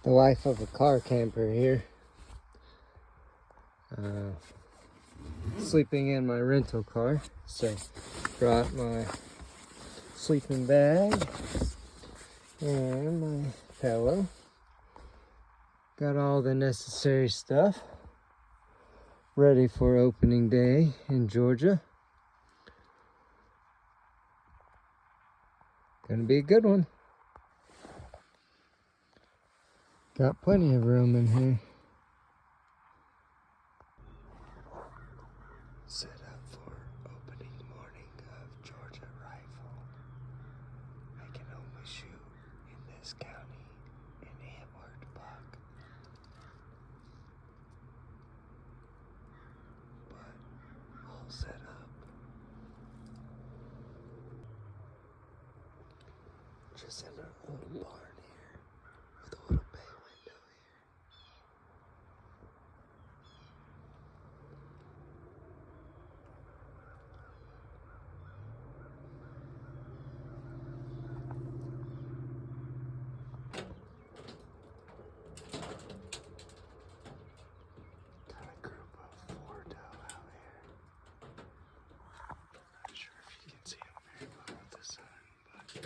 The life of a car camper here. Sleeping in my rental car. So brought my sleeping bag and my pillow. Got all the necessary stuff ready for opening day in Georgia. Gonna be a good one. Got plenty of room in here. Set up for opening morning of Georgia Rifle. I can only shoot in this county in antlered buck. But all set up. Just in a little barn here with a little bay window here. Got a group of 4 doe out here. Not sure if you can see them very well with the sun, but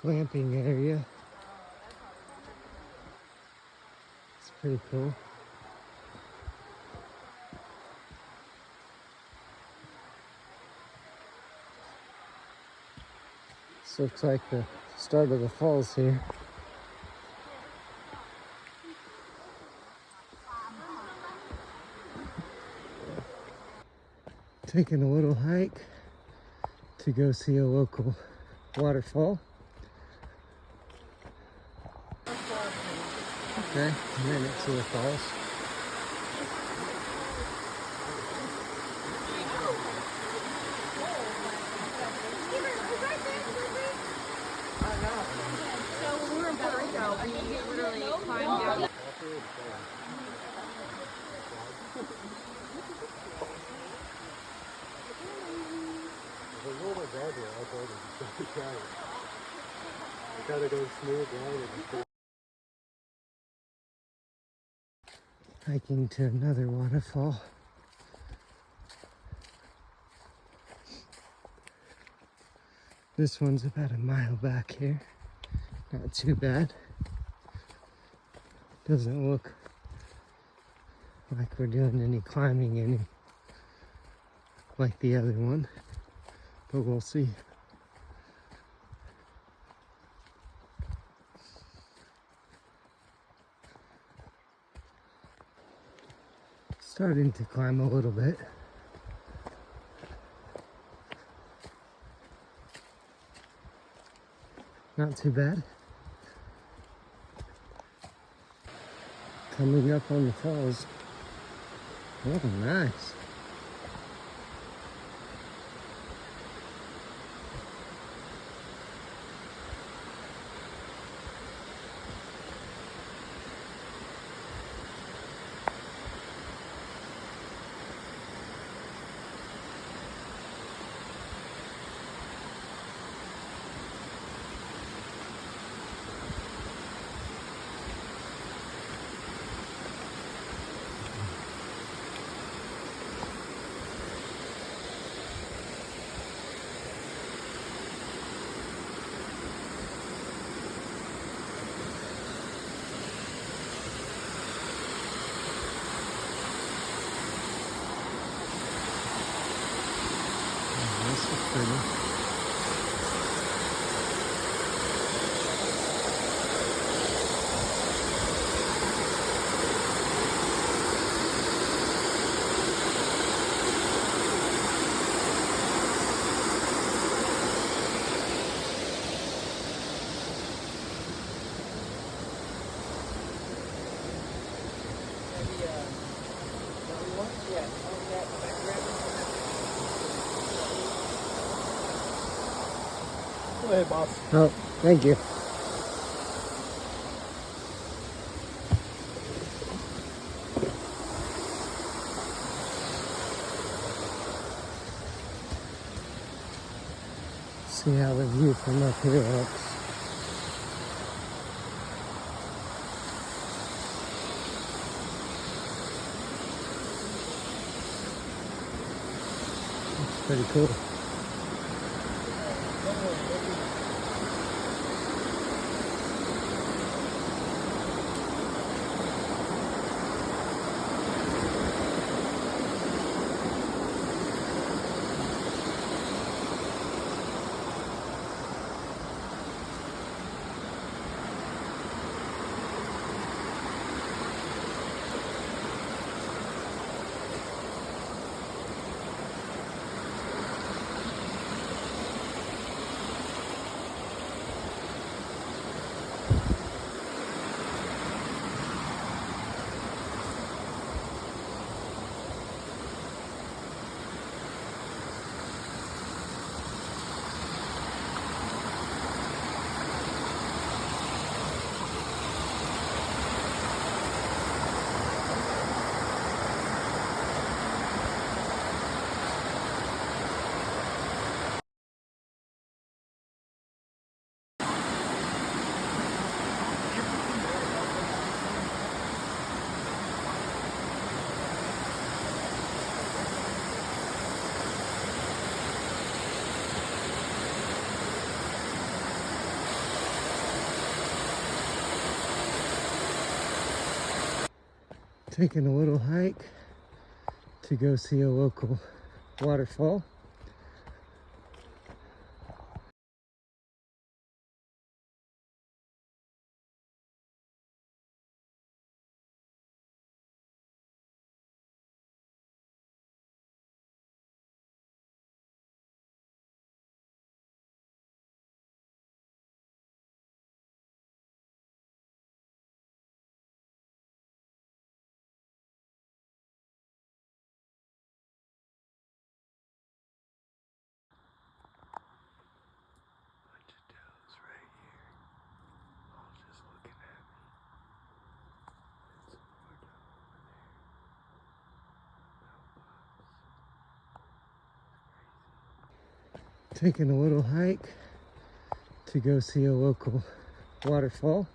glamping area. It's pretty cool. This looks like the start of the falls here. Taking a little hike to go see a local waterfall. Okay, a minute to the falls. So when we were in Puerto Rico, we literally climbed down. Gotta go smooth, right? Hiking to another waterfall. This one's about a mile back here. Not too bad. Doesn't look like we're doing any climbing any like the other one, but we'll see. Starting to climb a little bit. Not too bad. Coming up on the falls. Oh, nice. This is pretty. Hey, boss. Oh, thank you. See how the view from up here looks. It's pretty cool. Taking a little hike to go see a local waterfall. Taking a little hike to go see a local waterfall.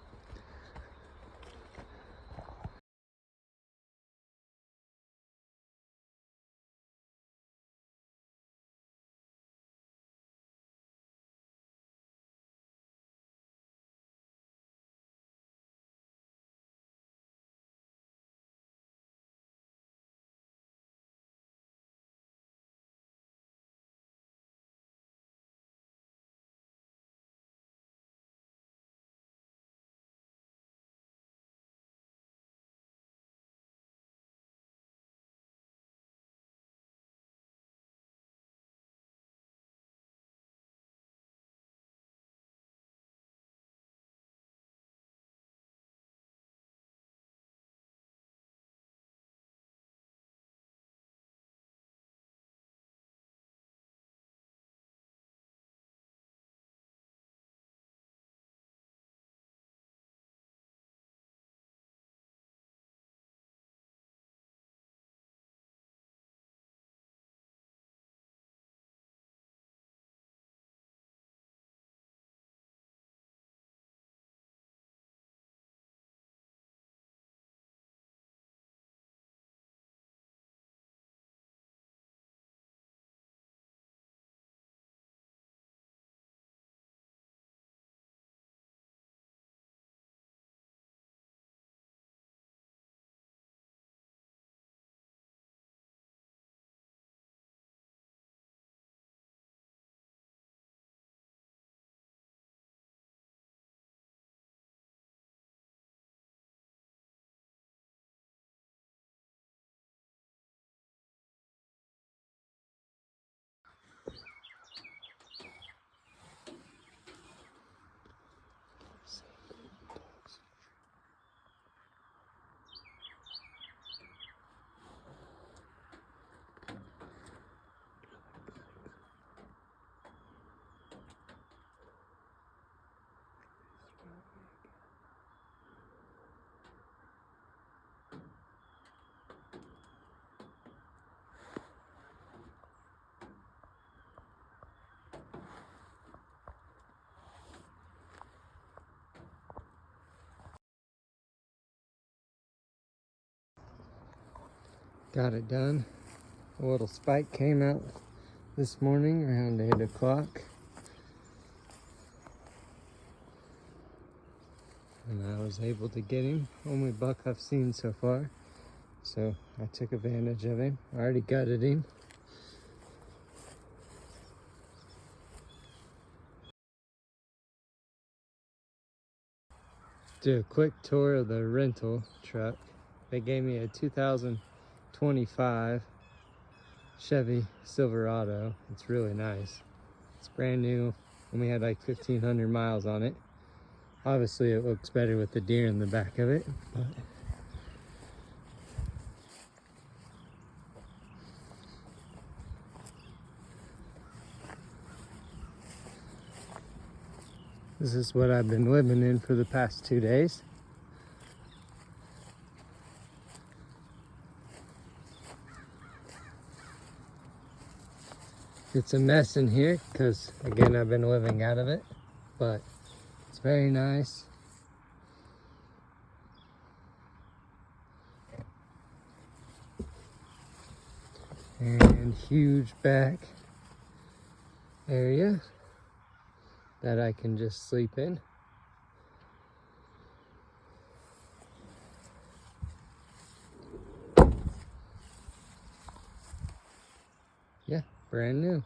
Got it done. A little spike came out this morning around 8 o'clock. And I was able to get him. Only buck I've seen so far. So I took advantage of him. I already gutted him. Do a quick tour of the rental truck. They gave me a 2025 Chevy Silverado. It's really nice. It's brand new, and we had like 1,500 miles on it. Obviously it looks better with the deer in the back of it, but this is what I've been living in for the past 2 days. It's a mess in here because, again, I've been living out of it, but it's very nice. And huge back area that I can just sleep in. Brand new.